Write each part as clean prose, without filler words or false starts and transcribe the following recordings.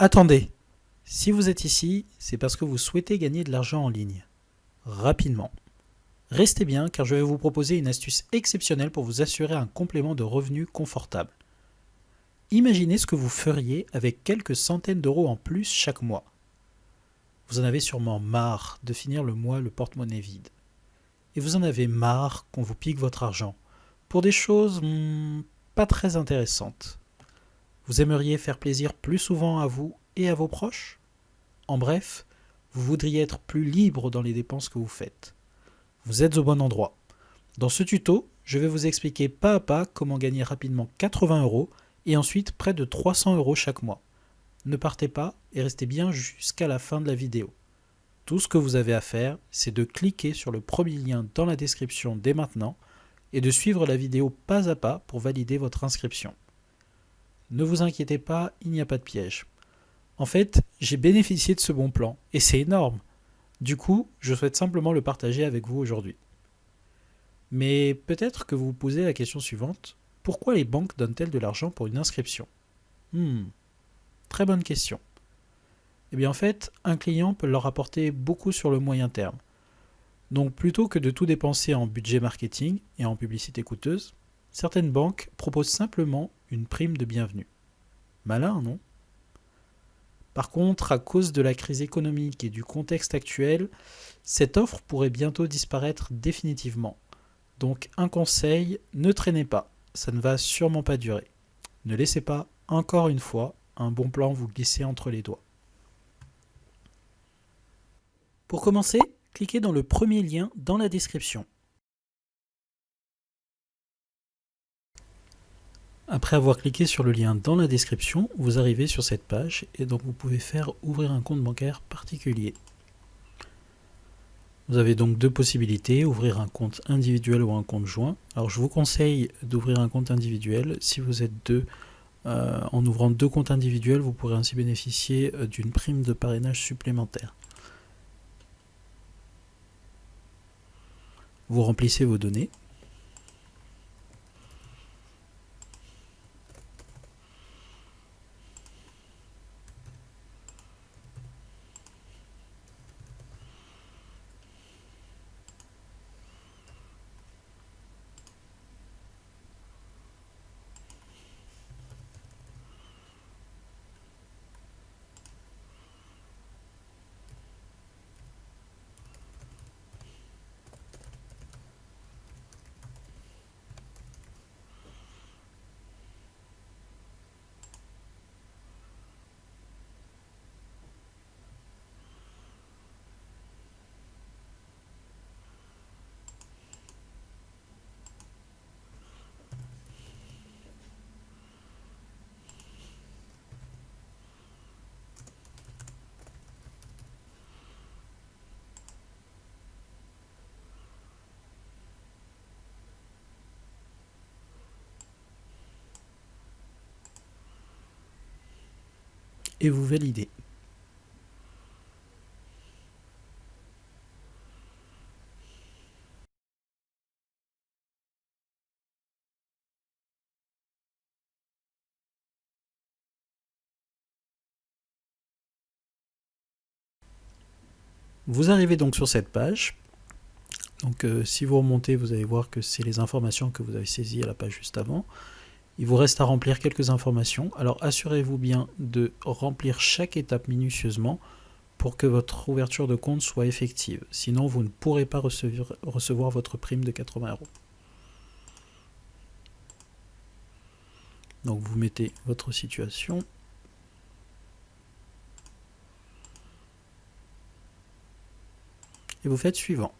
Attendez, si vous êtes ici, c'est parce que vous souhaitez gagner de l'argent en ligne. Rapidement. Restez bien car je vais vous proposer une astuce exceptionnelle pour vous assurer un complément de revenus confortable. Imaginez ce que vous feriez avec quelques centaines d'euros en plus chaque mois. Vous en avez sûrement marre de finir le mois le porte-monnaie vide. Et vous en avez marre qu'on vous pique votre argent pour des choses pas très intéressantes. Vous aimeriez faire plaisir plus souvent à vous et à vos proches? En bref, vous voudriez être plus libre dans les dépenses que vous faites. Vous êtes au bon endroit. Dans ce tuto, je vais vous expliquer pas à pas comment gagner rapidement 80 euros et ensuite près de 300 euros chaque mois. Ne partez pas et restez bien jusqu'à la fin de la vidéo. Tout ce que vous avez à faire, c'est de cliquer sur le premier lien dans la description dès maintenant et de suivre la vidéo pas à pas pour valider votre inscription. Ne vous inquiétez pas, il n'y a pas de piège. En fait, j'ai bénéficié de ce bon plan et c'est énorme. Du coup, je souhaite simplement le partager avec vous aujourd'hui. Mais peut-être que vous vous posez la question suivante. Pourquoi les banques donnent-elles de l'argent pour une inscription? Très bonne question. Eh bien en fait, un client peut leur apporter beaucoup sur le moyen terme. Donc plutôt que de tout dépenser en budget marketing et en publicité coûteuse, certaines banques proposent simplement une prime de bienvenue. Malin, non? Par contre, à cause de la crise économique et du contexte actuel, cette offre pourrait bientôt disparaître définitivement. Donc un conseil, ne traînez pas, ça ne va sûrement pas durer. Ne laissez pas, encore une fois, un bon plan vous glisser entre les doigts. Pour commencer, cliquez dans le premier lien dans la description. Après avoir cliqué sur le lien dans la description, vous arrivez sur cette page et donc vous pouvez faire ouvrir un compte bancaire particulier. Vous avez donc deux possibilités, ouvrir un compte individuel ou un compte joint. Alors je vous conseille d'ouvrir un compte individuel. Si vous êtes deux, en ouvrant deux comptes individuels, vous pourrez ainsi bénéficier d'une prime de parrainage supplémentaire. Vous remplissez vos données. Et vous validez. Vous arrivez donc sur cette page. Donc si vous remontez, vous allez voir que c'est les informations que vous avez saisies à la page juste avant. Il vous reste à remplir quelques informations. Alors assurez-vous bien de remplir chaque étape minutieusement pour que votre ouverture de compte soit effective. Sinon, vous ne pourrez pas recevoir votre prime de 80 euros. Donc vous mettez votre situation. Et vous faites suivant.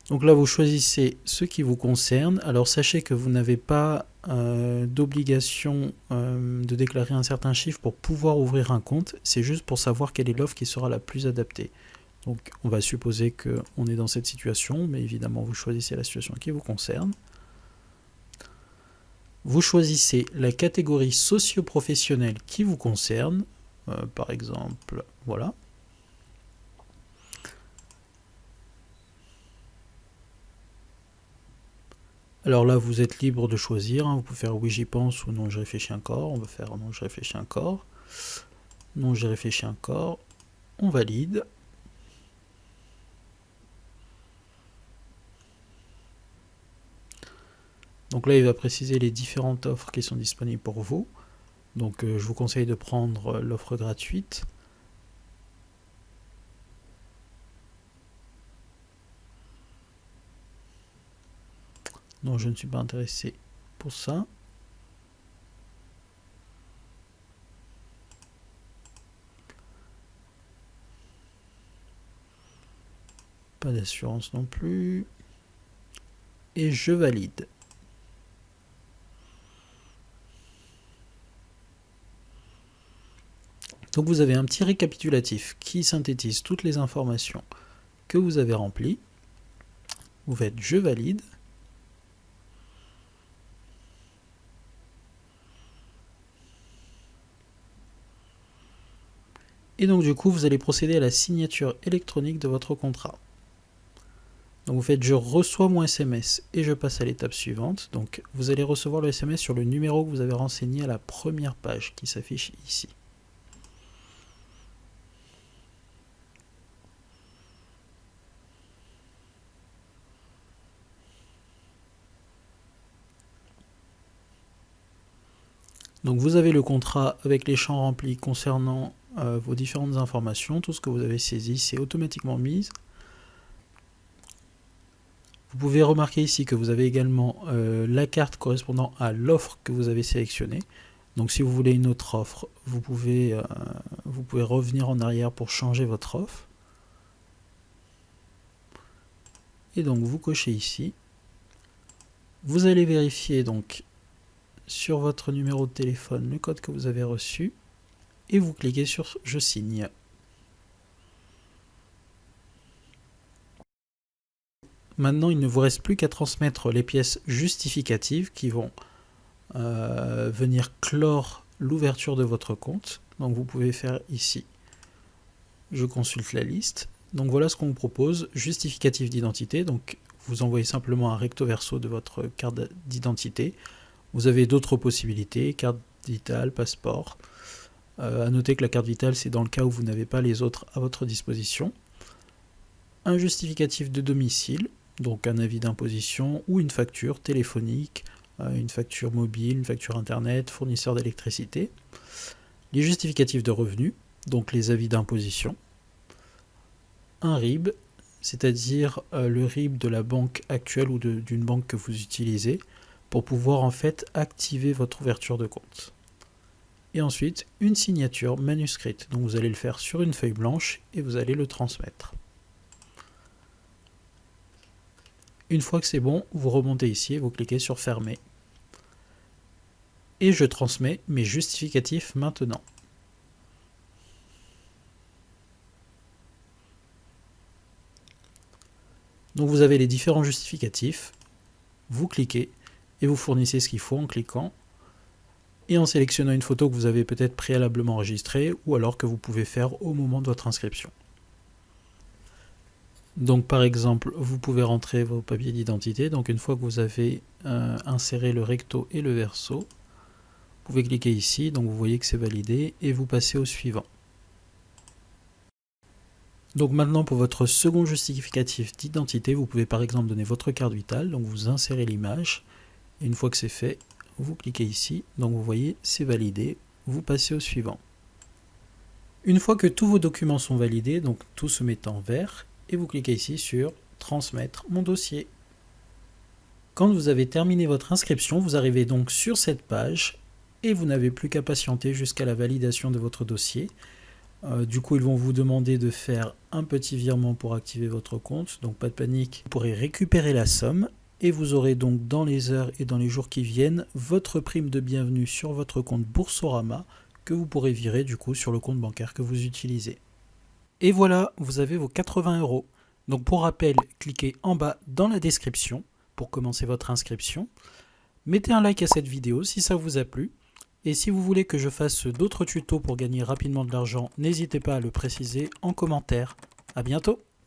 Donc là, vous choisissez ce qui vous concerne. Alors sachez que vous n'avez pas d'obligation de déclarer un certain chiffre pour pouvoir ouvrir un compte. C'est juste pour savoir quelle est l'offre qui sera la plus adaptée. Donc on va supposer qu'on est dans cette situation, mais évidemment vous choisissez la situation qui vous concerne. Vous choisissez la catégorie socio-professionnelle qui vous concerne. Par exemple, voilà. Alors là, vous êtes libre de choisir, hein. Vous pouvez faire oui j'y pense ou non j'y réfléchis encore. On va faire non j'y réfléchis encore. Non j'y réfléchis encore. On valide. Donc là, il va préciser les différentes offres qui sont disponibles pour vous. Donc je vous conseille de prendre l'offre gratuite. Non, je ne suis pas intéressé pour ça. Pas d'assurance non plus. Et je valide. Donc vous avez un petit récapitulatif qui synthétise toutes les informations que vous avez remplies. Vous faites je valide. Et donc du coup, vous allez procéder à la signature électronique de votre contrat. Donc vous faites je reçois mon SMS et je passe à l'étape suivante. Donc vous allez recevoir le SMS sur le numéro que vous avez renseigné à la première page qui s'affiche ici. Donc vous avez le contrat avec les champs remplis concernant vos différentes informations. Tout ce que vous avez saisi, c'est automatiquement mis. Vous pouvez remarquer ici que vous avez également la carte correspondant à l'offre que vous avez sélectionnée. Donc si vous voulez une autre offre, vous pouvez revenir en arrière pour changer votre offre. Et donc vous cochez ici. Vous allez vérifier donc sur votre numéro de téléphone le code que vous avez reçu et vous cliquez sur je signe. Maintenant, il ne vous reste plus qu'à transmettre les pièces justificatives qui vont venir clore l'ouverture de votre compte. Donc vous pouvez faire ici, je consulte la liste. Donc voilà ce qu'on vous propose, justificatif d'identité. Donc vous envoyez simplement un recto verso de votre carte d'identité. Vous avez d'autres possibilités, carte vitale, passeport. À noter que la carte vitale, c'est dans le cas où vous n'avez pas les autres à votre disposition. Un justificatif de domicile, donc un avis d'imposition ou une facture téléphonique, une facture mobile, une facture internet, fournisseur d'électricité. Les justificatifs de revenus, donc les avis d'imposition. Un RIB, c'est-à-dire le RIB de la banque actuelle ou d'une banque que vous utilisez pour pouvoir en fait activer votre ouverture de compte. Et ensuite, une signature manuscrite. Donc vous allez le faire sur une feuille blanche et vous allez le transmettre. Une fois que c'est bon, vous remontez ici et vous cliquez sur fermer. Et je transmets mes justificatifs maintenant. Donc vous avez les différents justificatifs. Vous cliquez et vous fournissez ce qu'il faut en cliquant et en sélectionnant une photo que vous avez peut-être préalablement enregistrée ou alors que vous pouvez faire au moment de votre inscription. Donc par exemple, vous pouvez rentrer vos papiers d'identité. Donc une fois que vous avez inséré le recto et le verso, vous pouvez cliquer ici, donc vous voyez que c'est validé et vous passez au suivant. Donc maintenant pour votre second justificatif d'identité, vous pouvez par exemple donner votre carte vitale, donc vous insérez l'image, et une fois que c'est fait, vous cliquez ici, donc vous voyez c'est validé, vous passez au suivant. Une fois que tous vos documents sont validés, donc tout se met en vert, et vous cliquez ici sur transmettre mon dossier. Quand vous avez terminé votre inscription, vous arrivez donc sur cette page, et vous n'avez plus qu'à patienter jusqu'à la validation de votre dossier. Du coup, ils vont vous demander de faire un petit virement pour activer votre compte, donc pas de panique, vous pourrez récupérer la somme et vous aurez donc dans les heures et dans les jours qui viennent votre prime de bienvenue sur votre compte Boursorama que vous pourrez virer du coup sur le compte bancaire que vous utilisez. Et voilà, vous avez vos 80 €. Donc pour rappel, cliquez en bas dans la description pour commencer votre inscription. Mettez un like à cette vidéo si ça vous a plu. Et si vous voulez que je fasse d'autres tutos pour gagner rapidement de l'argent, n'hésitez pas à le préciser en commentaire. À bientôt!